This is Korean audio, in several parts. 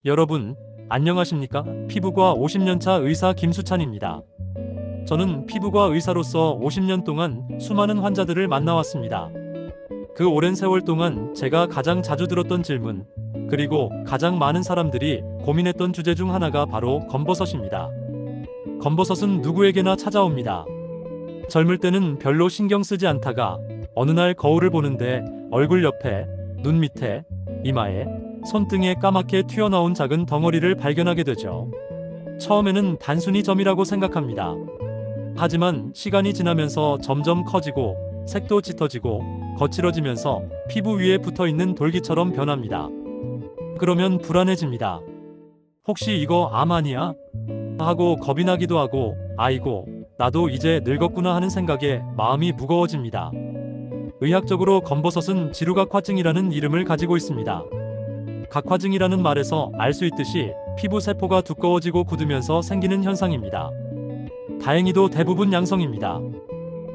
여러분, 안녕하십니까? 피부과 50년차 의사 김수찬입니다. 저는 피부과 의사로서 50년 동안 수많은 환자들을 만나왔습니다. 그 오랜 세월 동안 제가 가장 자주 들었던 질문, 그리고 가장 많은 사람들이 고민했던 주제 중 하나가 바로 검버섯입니다. 검버섯은 누구에게나 찾아옵니다. 젊을 때는 별로 신경 쓰지 않다가 어느 날 거울을 보는데 얼굴 옆에, 눈 밑에, 이마에, 손등에 까맣게 튀어나온 작은 덩어리를 발견하게 되죠. 처음에는 단순히 점이라고 생각합니다. 하지만 시간이 지나면서 점점 커지고 색도 짙어지고 거칠어지면서 피부 위에 붙어있는 돌기처럼 변합니다. 그러면 불안해집니다. 혹시 이거 암 아니야? 하고 겁이 나기도 하고, 아이고, 나도 이제 늙었구나 하는 생각에 마음이 무거워집니다. 의학적으로 검버섯은 지루각화증이라는 이름을 가지고 있습니다. 각화증이라는 말에서 알 수 있듯이 피부 세포가 두꺼워지고 굳으면서 생기는 현상입니다. 다행히도 대부분 양성입니다.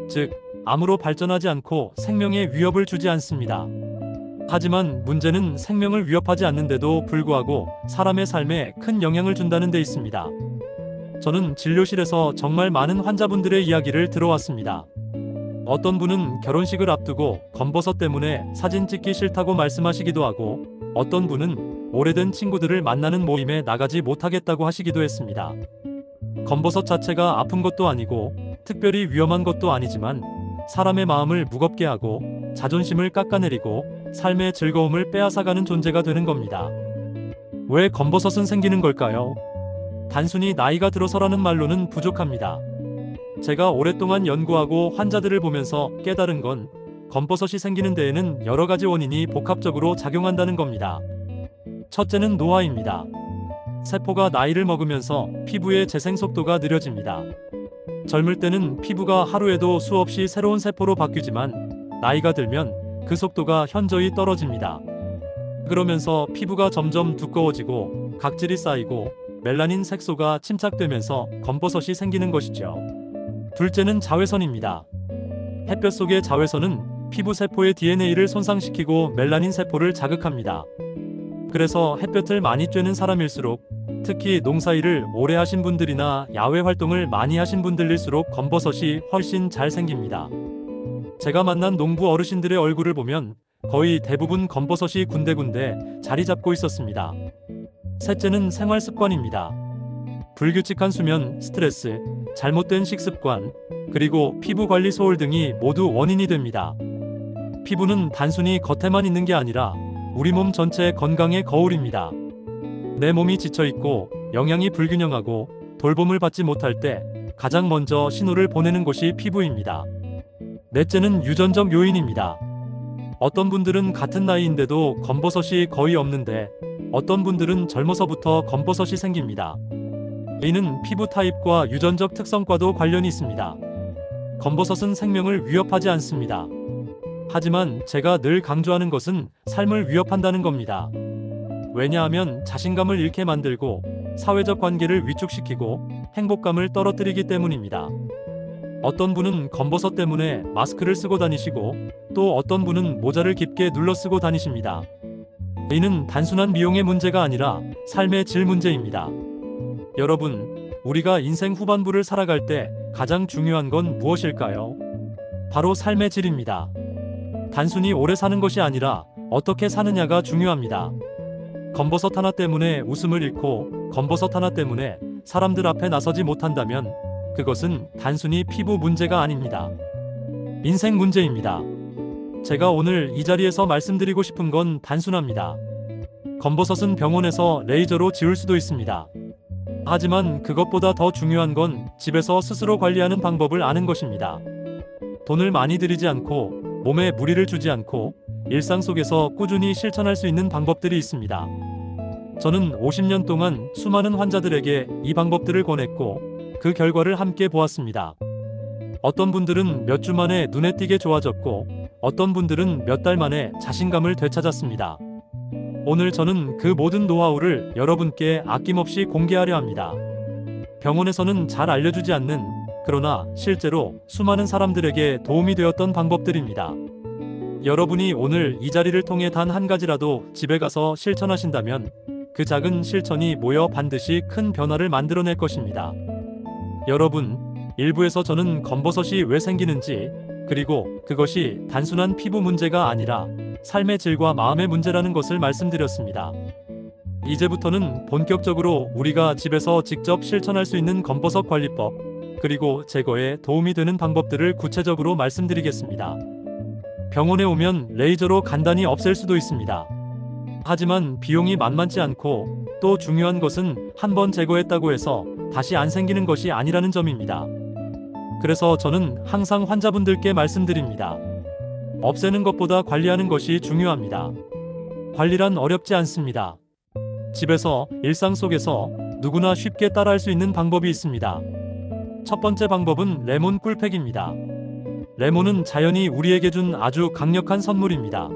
즉, 암으로 발전하지 않고 생명에 위협을 주지 않습니다. 하지만 문제는 생명을 위협하지 않는데도 불구하고 사람의 삶에 큰 영향을 준다는 데 있습니다. 저는 진료실에서 정말 많은 환자분들의 이야기를 들어왔습니다. 어떤 분은 결혼식을 앞두고 검버섯 때문에 사진 찍기 싫다고 말씀하시기도 하고, 어떤 분은 오래된 친구들을 만나는 모임에 나가지 못하겠다고 하시기도 했습니다. 검버섯 자체가 아픈 것도 아니고 특별히 위험한 것도 아니지만 사람의 마음을 무겁게 하고 자존심을 깎아내리고 삶의 즐거움을 빼앗아가는 존재가 되는 겁니다. 왜 검버섯은 생기는 걸까요? 단순히 나이가 들어서라는 말로는 부족합니다. 제가 오랫동안 연구하고 환자들을 보면서 깨달은 건 검버섯이 생기는 데에는 여러 가지 원인이 복합적으로 작용한다는 겁니다. 첫째는 노화입니다. 세포가 나이를 먹으면서 피부의 재생 속도가 느려집니다. 젊을 때는 피부가 하루에도 수없이 새로운 세포로 바뀌지만 나이가 들면 그 속도가 현저히 떨어집니다. 그러면서 피부가 점점 두꺼워지고 각질이 쌓이고 멜라닌 색소가 침착되면서 검버섯이 생기는 것이죠. 둘째는 자외선입니다. 햇볕 속의 자외선은 피부 세포의 DNA를 손상시키고 멜라닌 세포를 자극합니다. 그래서 햇볕을 많이 쬐는 사람일수록, 특히 농사일을 오래 하신 분들이나 야외 활동을 많이 하신 분들일수록 검버섯이 훨씬 잘 생깁니다. 제가 만난 농부 어르신들의 얼굴을 보면 거의 대부분 검버섯이 군데군데 자리 잡고 있었습니다. 셋째는 생활 습관입니다. 불규칙한 수면, 스트레스, 잘못된 식습관, 그리고 피부 관리 소홀 등이 모두 원인이 됩니다. 피부는 단순히 겉에만 있는 게 아니라 우리 몸 전체의 건강의 거울입니다. 내 몸이 지쳐있고 영양이 불균형하고 돌봄을 받지 못할 때 가장 먼저 신호를 보내는 곳이 피부입니다. 넷째는 유전적 요인입니다. 어떤 분들은 같은 나이인데도 검버섯이 거의 없는데 어떤 분들은 젊어서부터 검버섯이 생깁니다. 이는 피부 타입과 유전적 특성과도 관련이 있습니다. 검버섯은 생명을 위협하지 않습니다. 하지만 제가 늘 강조하는 것은 삶을 위협한다는 겁니다. 왜냐하면 자신감을 잃게 만들고 사회적 관계를 위축시키고 행복감을 떨어뜨리기 때문입니다. 어떤 분은 검버섯 때문에 마스크를 쓰고 다니시고 또 어떤 분은 모자를 깊게 눌러 쓰고 다니십니다. 이는 단순한 미용의 문제가 아니라 삶의 질 문제입니다. 여러분, 우리가 인생 후반부를 살아갈 때 가장 중요한 건 무엇일까요? 바로 삶의 질입니다. 단순히 오래 사는 것이 아니라 어떻게 사느냐가 중요합니다. 검버섯 하나 때문에 웃음을 잃고 검버섯 하나 때문에 사람들 앞에 나서지 못한다면 그것은 단순히 피부 문제가 아닙니다. 인생 문제입니다. 제가 오늘 이 자리에서 말씀드리고 싶은 건 단순합니다. 검버섯은 병원에서 레이저로 지울 수도 있습니다. 하지만 그것보다 더 중요한 건 집에서 스스로 관리하는 방법을 아는 것입니다. 돈을 많이 들이지 않고 몸에 무리를 주지 않고 일상 속에서 꾸준히 실천할 수 있는 방법들이 있습니다. 저는 50년 동안 수많은 환자들에게 이 방법들을 권했고 그 결과를 함께 보았습니다. 어떤 분들은 몇 주 만에 눈에 띄게 좋아졌고 어떤 분들은 몇 달 만에 자신감을 되찾았습니다. 오늘 저는 그 모든 노하우를 여러분께 아낌없이 공개하려 합니다. 병원에서는 잘 알려주지 않는, 그러나 실제로 수많은 사람들에게 도움이 되었던 방법들입니다. 여러분이 오늘 이 자리를 통해 단 한 가지라도 집에 가서 실천하신다면 그 작은 실천이 모여 반드시 큰 변화를 만들어낼 것입니다. 여러분, 일부에서 저는 검버섯이 왜 생기는지, 그리고 그것이 단순한 피부 문제가 아니라 삶의 질과 마음의 문제라는 것을 말씀드렸습니다. 이제부터는 본격적으로 우리가 집에서 직접 실천할 수 있는 검버섯 관리법, 그리고 제거에 도움이 되는 방법들을 구체적으로 말씀드리겠습니다. 병원에 오면 레이저로 간단히 없앨 수도 있습니다. 하지만 비용이 만만치 않고, 또 중요한 것은 한 번 제거했다고 해서 다시 안 생기는 것이 아니라는 점입니다. 그래서 저는 항상 환자분들께 말씀드립니다. 없애는 것보다 관리하는 것이 중요합니다. 관리란 어렵지 않습니다. 집에서, 일상 속에서 누구나 쉽게 따라할 수 있는 방법이 있습니다. 첫 번째 방법은 레몬 꿀팩입니다. 레몬은 자연이 우리에게 준 아주 강력한 선물입니다.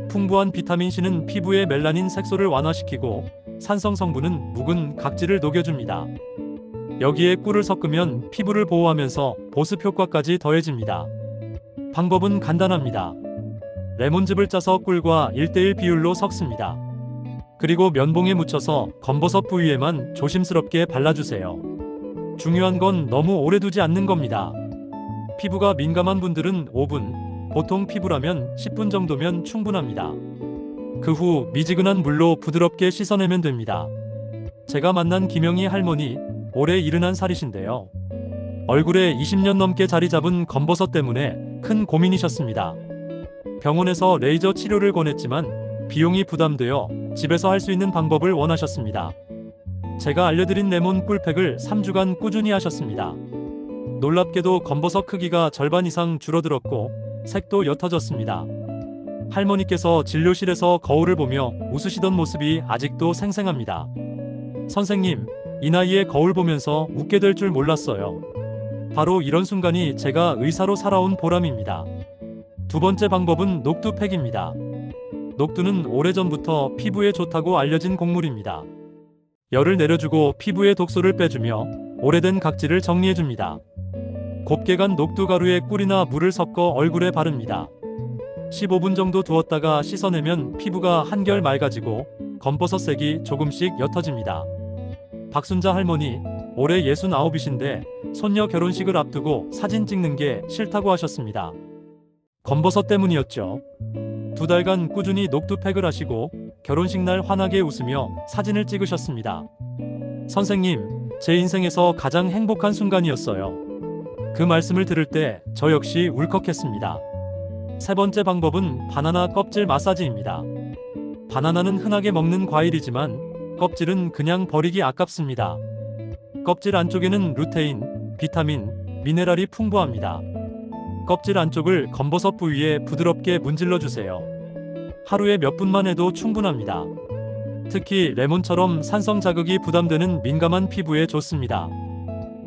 풍부한 비타민C는 피부의 멜라닌 색소를 완화시키고, 산성 성분은 묵은 각질을 녹여줍니다. 여기에 꿀을 섞으면 피부를 보호하면서 보습 효과까지 더해집니다. 방법은 간단합니다. 레몬즙을 짜서 꿀과 1:1 비율로 섞습니다. 그리고 면봉에 묻혀서 검버섯 부위에만 조심스럽게 발라주세요. 중요한 건 너무 오래 두지 않는 겁니다. 피부가 민감한 분들은 5분, 보통 피부라면 10분 정도면 충분합니다. 그 후 미지근한 물로 부드럽게 씻어내면 됩니다. 제가 만난 김영희 할머니, 올해 71살이신데요. 얼굴에 20년 넘게 자리 잡은 검버섯 때문에 큰 고민이셨습니다. 병원에서 레이저 치료를 권했지만 비용이 부담되어 집에서 할 수 있는 방법을 원하셨습니다. 제가 알려드린 레몬 꿀팩을 3주간 꾸준히 하셨습니다. 놀랍게도 검버섯 크기가 절반 이상 줄어들었고 색도 옅어졌습니다. 할머니께서 진료실에서 거울을 보며 웃으시던 모습이 아직도 생생합니다. 선생님, 이 나이에 거울 보면서 웃게 될 줄 몰랐어요. 바로 이런 순간이 제가 의사로 살아온 보람입니다. 두 번째 방법은 녹두팩입니다. 녹두는 오래전부터 피부에 좋다고 알려진 곡물입니다. 열을 내려주고 피부의 독소를 빼주며 오래된 각질을 정리해줍니다. 곱게 간 녹두 가루에 꿀이나 물을 섞어 얼굴에 바릅니다. 15분 정도 두었다가 씻어내면 피부가 한결 맑아지고 검버섯 색이 조금씩 옅어집니다. 박순자 할머니, 올해 69이신데 손녀 결혼식을 앞두고 사진 찍는 게 싫다고 하셨습니다. 검버섯 때문이었죠. 2달간 꾸준히 녹두팩을 하시고 결혼식 날 환하게 웃으며 사진을 찍으셨습니다. 선생님, 제 인생에서 가장 행복한 순간이었어요. 그 말씀을 들을 때 저 역시 울컥했습니다. 세 번째 방법은 바나나 껍질 마사지입니다. 바나나는 흔하게 먹는 과일이지만 껍질은 그냥 버리기 아깝습니다. 껍질 안쪽에는 루테인, 비타민, 미네랄이 풍부합니다. 껍질 안쪽을 검버섯 부위에 부드럽게 문질러 주세요. 하루에 몇 분만 해도 충분합니다. 특히 레몬처럼 산성 자극이 부담되는 민감한 피부에 좋습니다.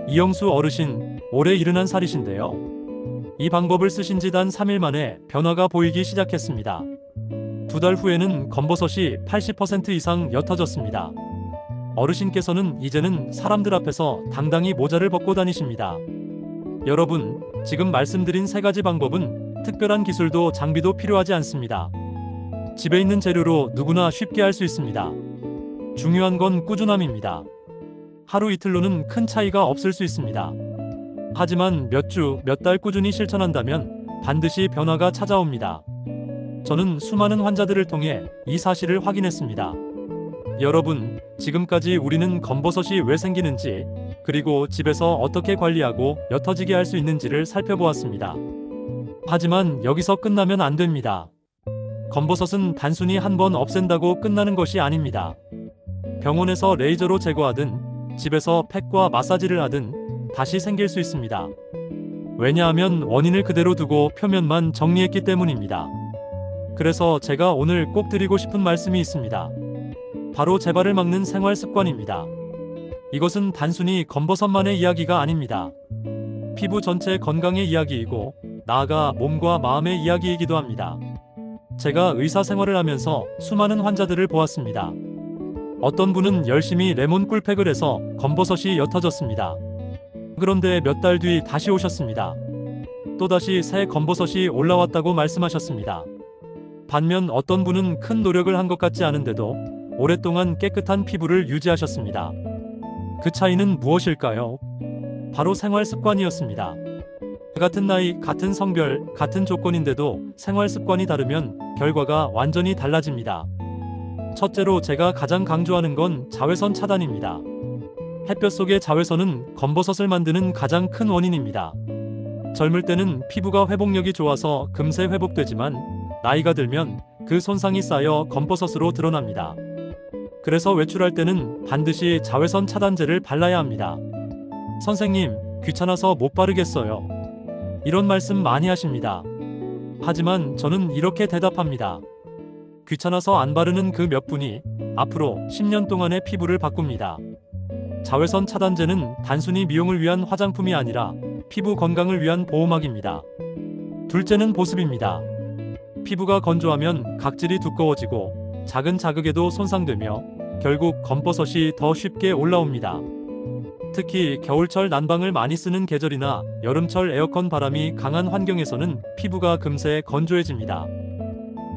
이영수 어르신, 올해 71살이신데요. 이 방법을 쓰신 지 단 3일 만에 변화가 보이기 시작했습니다. 2달 후에는 검버섯이 80% 이상 옅어졌습니다. 어르신께서는 이제는 사람들 앞에서 당당히 모자를 벗고 다니십니다. 여러분, 지금 말씀드린 3가지 방법은 특별한 기술도 장비도 필요하지 않습니다. 집에 있는 재료로 누구나 쉽게 할 수 있습니다. 중요한 건 꾸준함입니다. 하루 이틀로는 큰 차이가 없을 수 있습니다. 하지만 몇 주, 몇 달 꾸준히 실천한다면 반드시 변화가 찾아옵니다. 저는 수많은 환자들을 통해 이 사실을 확인했습니다. 여러분, 지금까지 우리는 검버섯이 왜 생기는지, 그리고 집에서 어떻게 관리하고 옅어지게 할 수 있는지를 살펴보았습니다. 하지만 여기서 끝나면 안 됩니다. 검버섯은 단순히 한 번 없앤다고 끝나는 것이 아닙니다. 병원에서 레이저로 제거하든 집에서 팩과 마사지를 하든 다시 생길 수 있습니다. 왜냐하면 원인을 그대로 두고 표면만 정리했기 때문입니다. 그래서 제가 오늘 꼭 드리고 싶은 말씀이 있습니다. 바로 재발을 막는 생활 습관입니다. 이것은 단순히 검버섯만의 이야기가 아닙니다. 피부 전체 건강의 이야기이고, 나아가 몸과 마음의 이야기이기도 합니다. 제가 의사 생활을 하면서 수많은 환자들을 보았습니다. 어떤 분은 열심히 레몬 꿀팩을 해서 검버섯이 옅어졌습니다. 그런데 몇 달 뒤 다시 오셨습니다. 또다시 새 검버섯이 올라왔다고 말씀하셨습니다. 반면 어떤 분은 큰 노력을 한 것 같지 않은데도 오랫동안 깨끗한 피부를 유지하셨습니다. 그 차이는 무엇일까요? 바로 생활 습관이었습니다. 같은 나이, 같은 성별, 같은 조건인데도 생활 습관이 다르면 결과가 완전히 달라집니다. 첫째로 제가 가장 강조하는 건 자외선 차단입니다. 햇볕 속의 자외선은 검버섯을 만드는 가장 큰 원인입니다. 젊을 때는 피부가 회복력이 좋아서 금세 회복되지만 나이가 들면 그 손상이 쌓여 검버섯으로 드러납니다. 그래서 외출할 때는 반드시 자외선 차단제를 발라야 합니다. 선생님, 귀찮아서 못 바르겠어요. 이런 말씀 많이 하십니다. 하지만 저는 이렇게 대답합니다. 귀찮아서 안 바르는 그 몇 분이 앞으로 10년 동안의 피부를 바꿉니다. 자외선 차단제는 단순히 미용을 위한 화장품이 아니라 피부 건강을 위한 보호막입니다. 둘째는 보습입니다. 피부가 건조하면 각질이 두꺼워지고 작은 자극에도 손상되며 결국 검버섯이 더 쉽게 올라옵니다. 특히 겨울철 난방을 많이 쓰는 계절이나 여름철 에어컨 바람이 강한 환경에서는 피부가 금세 건조해집니다.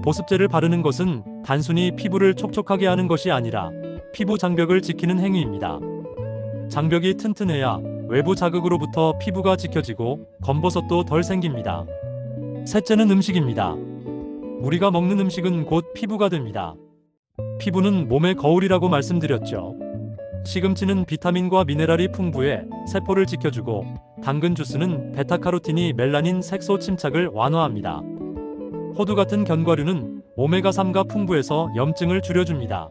보습제를 바르는 것은 단순히 피부를 촉촉하게 하는 것이 아니라 피부 장벽을 지키는 행위입니다. 장벽이 튼튼해야 외부 자극으로부터 피부가 지켜지고 검버섯도 덜 생깁니다. 셋째는 음식입니다. 우리가 먹는 음식은 곧 피부가 됩니다. 피부는 몸의 거울이라고 말씀드렸죠. 시금치는 비타민과 미네랄이 풍부해 세포를 지켜주고 당근 주스는 베타카로틴이 멜라닌 색소 침착을 완화합니다. 호두 같은 견과류는 오메가3가 풍부해서 염증을 줄여줍니다.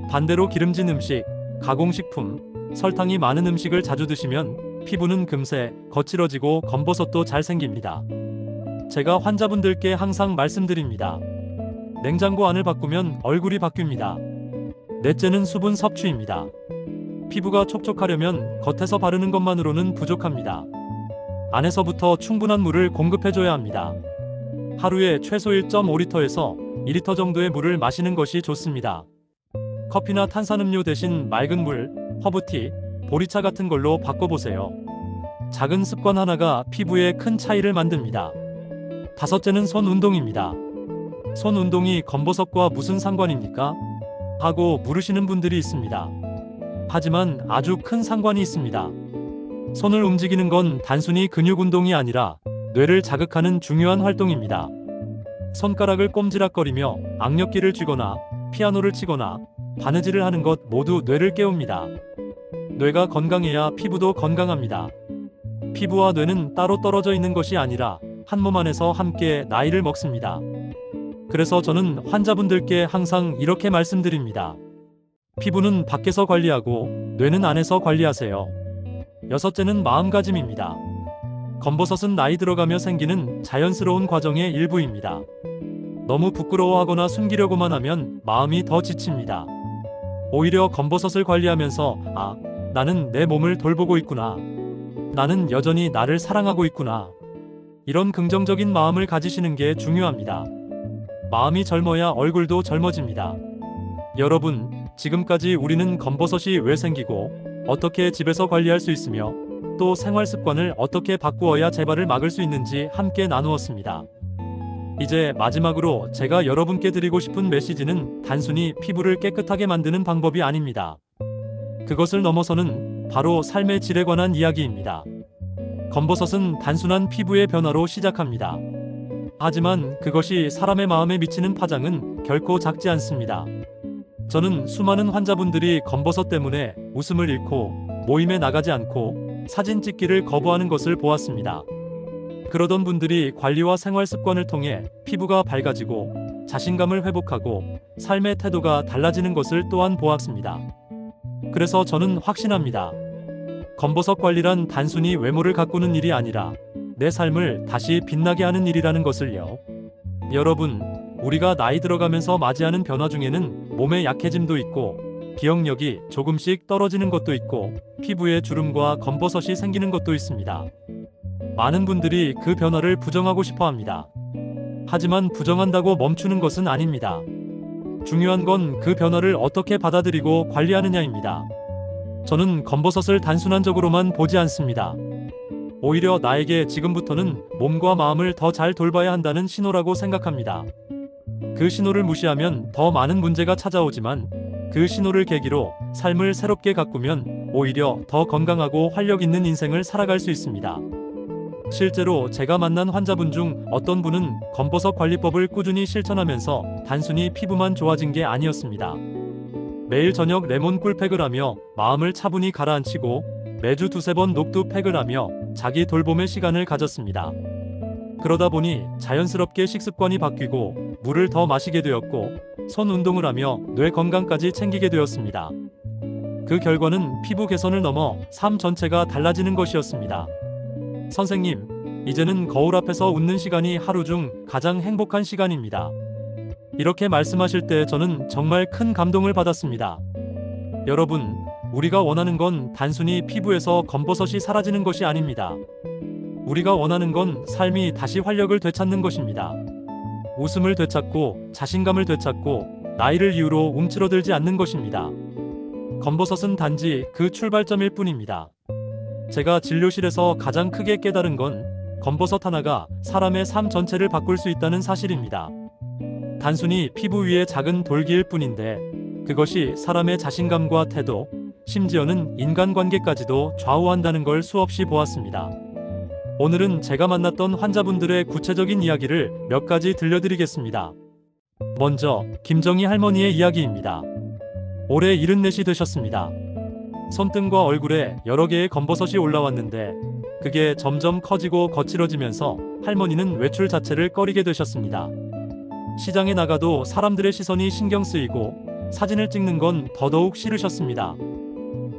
반대로 기름진 음식, 가공식품, 설탕이 많은 음식을 자주 드시면 피부는 금세 거칠어지고 검버섯도 잘 생깁니다. 제가 환자분들께 항상 말씀드립니다. 냉장고 안을 바꾸면 얼굴이 바뀝니다. 넷째는 수분 섭취입니다. 피부가 촉촉하려면 겉에서 바르는 것만으로는 부족합니다. 안에서부터 충분한 물을 공급해줘야 합니다. 하루에 최소 1.5리터에서 2리터 정도의 물을 마시는 것이 좋습니다. 커피나 탄산음료 대신 맑은 물, 허브티, 보리차 같은 걸로 바꿔보세요. 작은 습관 하나가 피부에 큰 차이를 만듭니다. 다섯째는 손 운동입니다. 손 운동이 검버섯과 무슨 상관입니까? 하고 물으시는 분들이 있습니다. 하지만 아주 큰 상관이 있습니다. 손을 움직이는 건 단순히 근육 운동이 아니라 뇌를 자극하는 중요한 활동입니다. 손가락을 꼼지락거리며 악력기를 쥐거나 피아노를 치거나 바느질을 하는 것 모두 뇌를 깨웁니다. 뇌가 건강해야 피부도 건강합니다. 피부와 뇌는 따로 떨어져 있는 것이 아니라 한 몸 안에서 함께 나이를 먹습니다. 그래서 저는 환자분들께 항상 이렇게 말씀드립니다. 피부는 밖에서 관리하고 뇌는 안에서 관리하세요. 여섯째는 마음가짐입니다. 검버섯은 나이 들어가며 생기는 자연스러운 과정의 일부입니다. 너무 부끄러워하거나 숨기려고만 하면 마음이 더 지칩니다. 오히려 검버섯을 관리하면서 나는 내 몸을 돌보고 있구나. 나는 여전히 나를 사랑하고 있구나. 이런 긍정적인 마음을 가지시는 게 중요합니다. 마음이 젊어야 얼굴도 젊어집니다. 여러분, 지금까지 우리는 검버섯이 왜 생기고 어떻게 집에서 관리할 수 있으며 또 생활 습관을 어떻게 바꾸어야 재발을 막을 수 있는지 함께 나누었습니다. 이제 마지막으로 제가 여러분께 드리고 싶은 메시지는 단순히 피부를 깨끗하게 만드는 방법이 아닙니다. 그것을 넘어서는 바로 삶의 질에 관한 이야기입니다. 검버섯은 단순한 피부의 변화로 시작합니다. 하지만 그것이 사람의 마음에 미치는 파장은 결코 작지 않습니다. 저는 수많은 환자분들이 검버섯 때문에 웃음을 잃고 모임에 나가지 않고 사진 찍기를 거부하는 것을 보았습니다. 그러던 분들이 관리와 생활 습관을 통해 피부가 밝아지고 자신감을 회복하고 삶의 태도가 달라지는 것을 또한 보았습니다. 그래서 저는 확신합니다. 검버섯 관리란 단순히 외모를 가꾸는 일이 아니라 내 삶을 다시 빛나게 하는 일이라는 것을요. 여러분, 우리가 나이 들어가면서 맞이하는 변화 중에는 몸의 약해짐도 있고 기억력이 조금씩 떨어지는 것도 있고 피부에 주름과 검버섯이 생기는 것도 있습니다. 많은 분들이 그 변화를 부정하고 싶어 합니다. 하지만 부정한다고 멈추는 것은 아닙니다. 중요한 건 그 변화를 어떻게 받아들이고 관리하느냐입니다. 저는 검버섯을 단순한적으로만 보지 않습니다. 오히려 나에게 지금부터는 몸과 마음을 더 잘 돌봐야 한다는 신호라고 생각합니다. 그 신호를 무시하면 더 많은 문제가 찾아오지만 그 신호를 계기로 삶을 새롭게 가꾸면 오히려 더 건강하고 활력 있는 인생을 살아갈 수 있습니다. 실제로 제가 만난 환자분 중 어떤 분은 검버섯 관리법을 꾸준히 실천하면서 단순히 피부만 좋아진 게 아니었습니다. 매일 저녁 레몬 꿀팩을 하며 마음을 차분히 가라앉히고 매주 두세 번 녹두팩을 하며 자기 돌봄의 시간을 가졌습니다. 그러다 보니 자연스럽게 식습관이 바뀌고 물을 더 마시게 되었고 손 운동을 하며 뇌 건강까지 챙기게 되었습니다. 그 결과는 피부 개선을 넘어 삶 전체가 달라지는 것이었습니다. 선생님, 이제는 거울 앞에서 웃는 시간이 하루 중 가장 행복한 시간입니다. 이렇게 말씀하실 때 저는 정말 큰 감동을 받았습니다. 여러분, 우리가 원하는 건 단순히 피부에서 검버섯이 사라지는 것이 아닙니다. 우리가 원하는 건 삶이 다시 활력을 되찾는 것입니다. 웃음을 되찾고 자신감을 되찾고 나이를 이유로 움츠러들지 않는 것입니다. 검버섯은 단지 그 출발점일 뿐입니다. 제가 진료실에서 가장 크게 깨달은 건 검버섯 하나가 사람의 삶 전체를 바꿀 수 있다는 사실입니다. 단순히 피부 위의 작은 돌기일 뿐인데 그것이 사람의 자신감과 태도, 심지어는 인간관계까지도 좌우한다는 걸 수없이 보았습니다. 오늘은 제가 만났던 환자분들의 구체적인 이야기를 몇 가지 들려드리겠습니다. 먼저 김정희 할머니의 이야기입니다. 올해 74이 되셨습니다. 손등과 얼굴에 여러 개의 검버섯이 올라왔는데 그게 점점 커지고 거칠어지면서 할머니는 외출 자체를 꺼리게 되셨습니다. 시장에 나가도 사람들의 시선이 신경 쓰이고 사진을 찍는 건 더더욱 싫으셨습니다.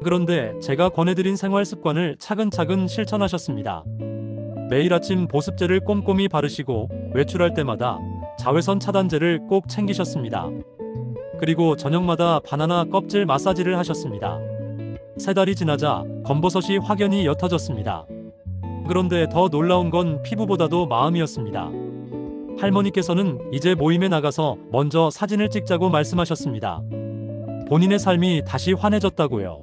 그런데 제가 권해드린 생활 습관을 차근차근 실천하셨습니다. 매일 아침 보습제를 꼼꼼히 바르시고 외출할 때마다 자외선 차단제를 꼭 챙기셨습니다. 그리고 저녁마다 바나나 껍질 마사지를 하셨습니다. 3달이 지나자 검버섯이 확연히 옅어졌습니다. 그런데 더 놀라운 건 피부보다도 마음이었습니다. 할머니께서는 이제 모임에 나가서 먼저 사진을 찍자고 말씀하셨습니다. 본인의 삶이 다시 환해졌다고요.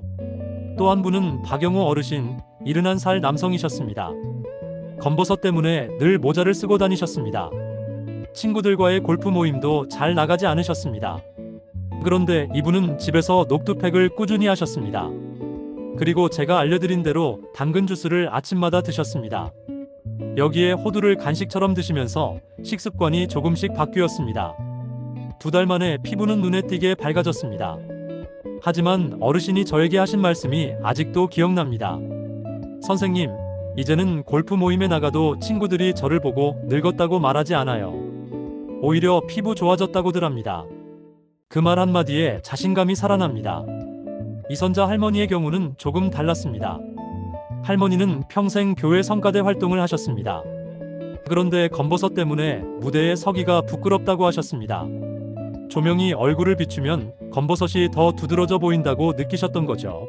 또 한 분은 박영우 어르신, 71살 남성이셨습니다. 검버섯 때문에 늘 모자를 쓰고 다니셨습니다. 친구들과의 골프 모임도 잘 나가지 않으셨습니다. 그런데 이분은 집에서 녹두팩을 꾸준히 하셨습니다. 그리고 제가 알려드린 대로 당근 주스를 아침마다 드셨습니다. 여기에 호두를 간식처럼 드시면서 식습관이 조금씩 바뀌었습니다. 2달 만에 피부는 눈에 띄게 밝아졌습니다. 하지만 어르신이 저에게 하신 말씀이 아직도 기억납니다. 선생님, 이제는 골프 모임에 나가도 친구들이 저를 보고 늙었다고 말하지 않아요. 오히려 피부 좋아졌다고들 합니다. 그 말 한마디에 자신감이 살아납니다. 이선자 할머니의 경우는 조금 달랐습니다. 할머니는 평생 교회 성가대 활동을 하셨습니다. 그런데 검버섯 때문에 무대에 서기가 부끄럽다고 하셨습니다. 조명이 얼굴을 비추면 검버섯이 더 두드러져 보인다고 느끼셨던 거죠.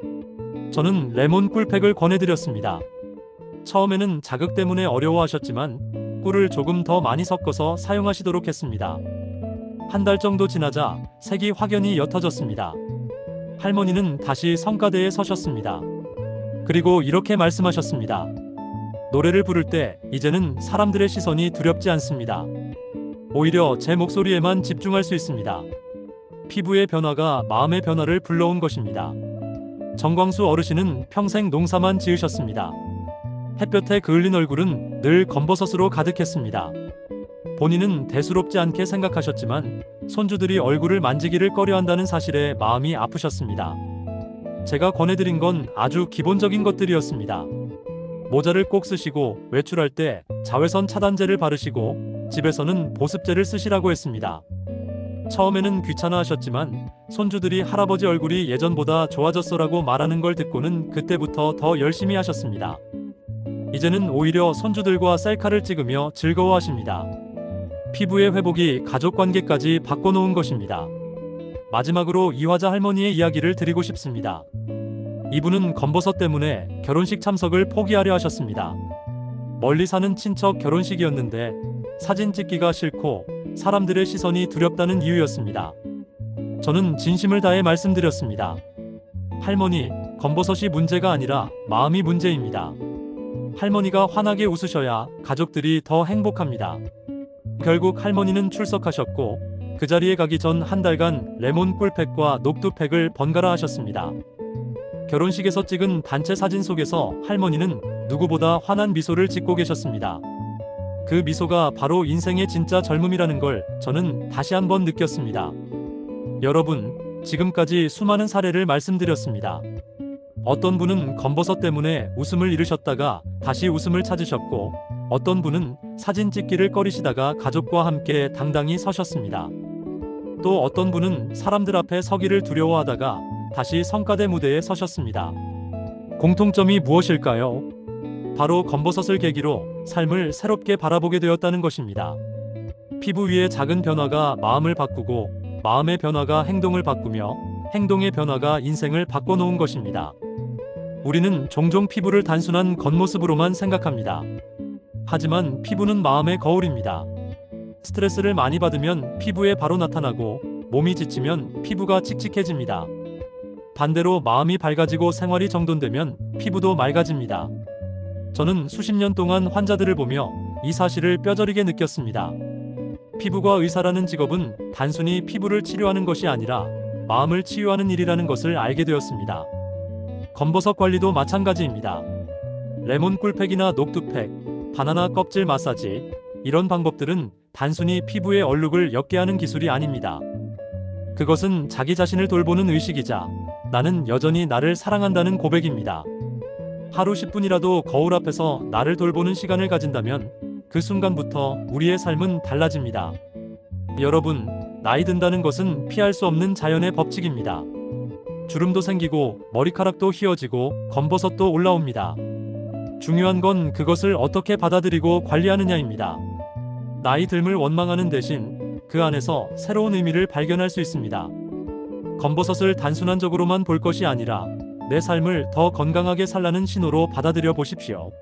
저는 레몬 꿀팩을 권해드렸습니다. 처음에는 자극 때문에 어려워하셨지만 꿀을 조금 더 많이 섞어서 사용하시도록 했습니다. 1달 정도 지나자 색이 확연히 옅어졌습니다. 할머니는 다시 성가대에 서셨습니다. 그리고 이렇게 말씀하셨습니다. 노래를 부를 때 이제는 사람들의 시선이 두렵지 않습니다. 오히려 제 목소리에만 집중할 수 있습니다. 피부의 변화가 마음의 변화를 불러온 것입니다. 정광수 어르신은 평생 농사만 지으셨습니다. 햇볕에 그을린 얼굴은 늘 검버섯으로 가득했습니다. 본인은 대수롭지 않게 생각하셨지만 손주들이 얼굴을 만지기를 꺼려한다는 사실에 마음이 아프셨습니다. 제가 권해드린 건 아주 기본적인 것들이었습니다. 모자를 꼭 쓰시고 외출할 때 자외선 차단제를 바르시고 집에서는 보습제를 쓰시라고 했습니다. 처음에는 귀찮아하셨지만 손주들이 할아버지 얼굴이 예전보다 좋아졌어라고 말하는 걸 듣고는 그때부터 더 열심히 하셨습니다. 이제는 오히려 손주들과 셀카를 찍으며 즐거워하십니다. 피부의 회복이 가족관계까지 바꿔놓은 것입니다. 마지막으로 이화자 할머니의 이야기를 드리고 싶습니다. 이분은 검버섯 때문에 결혼식 참석을 포기하려 하셨습니다. 멀리 사는 친척 결혼식이었는데 사진 찍기가 싫고 사람들의 시선이 두렵다는 이유였습니다. 저는 진심을 다해 말씀드렸습니다. 할머니, 검버섯이 문제가 아니라 마음이 문제입니다. 할머니가 환하게 웃으셔야 가족들이 더 행복합니다. 결국 할머니는 출석하셨고 그 자리에 가기 전 한 달간 레몬 꿀팩과 녹두팩을 번갈아 하셨습니다. 결혼식에서 찍은 단체 사진 속에서 할머니는 누구보다 환한 미소를 짓고 계셨습니다. 그 미소가 바로 인생의 진짜 젊음이라는 걸 저는 다시 한번 느꼈습니다. 여러분, 지금까지 수많은 사례를 말씀드렸습니다. 어떤 분은 검버섯 때문에 웃음을 잃으셨다가 다시 웃음을 찾으셨고, 어떤 분은 사진 찍기를 꺼리시다가 가족과 함께 당당히 서셨습니다. 또 어떤 분은 사람들 앞에 서기를 두려워하다가 다시 성과대 무대에 서셨습니다. 공통점이 무엇일까요? 바로 검버섯을 계기로 삶을 새롭게 바라보게 되었다는 것입니다. 피부 위의 작은 변화가 마음을 바꾸고, 마음의 변화가 행동을 바꾸며, 행동의 변화가 인생을 바꿔놓은 것입니다. 우리는 종종 피부를 단순한 겉모습으로만 생각합니다. 하지만 피부는 마음의 거울입니다. 스트레스를 많이 받으면 피부에 바로 나타나고, 몸이 지치면 피부가 칙칙해집니다. 반대로 마음이 밝아지고 생활이 정돈되면 피부도 맑아집니다. 저는 수십 년 동안 환자들을 보며 이 사실을 뼈저리게 느꼈습니다. 피부과 의사라는 직업은 단순히 피부를 치료하는 것이 아니라 마음을 치유하는 일이라는 것을 알게 되었습니다. 검버섯 관리도 마찬가지입니다. 레몬 꿀팩이나 녹두팩, 바나나 껍질 마사지, 이런 방법들은 단순히 피부의 얼룩을 옅게 하는 기술이 아닙니다. 그것은 자기 자신을 돌보는 의식이자 나는 여전히 나를 사랑한다는 고백입니다. 하루 10분이라도 거울 앞에서 나를 돌보는 시간을 가진다면 그 순간부터 우리의 삶은 달라집니다. 여러분, 나이 든다는 것은 피할 수 없는 자연의 법칙입니다. 주름도 생기고 머리카락도 휘어지고 검버섯도 올라옵니다. 중요한 건 그것을 어떻게 받아들이고 관리하느냐입니다. 나이 듦을 원망하는 대신 그 안에서 새로운 의미를 발견할 수 있습니다. 검버섯을 단순한적으로만 볼 것이 아니라 내 삶을 더 건강하게 살라는 신호로 받아들여 보십시오.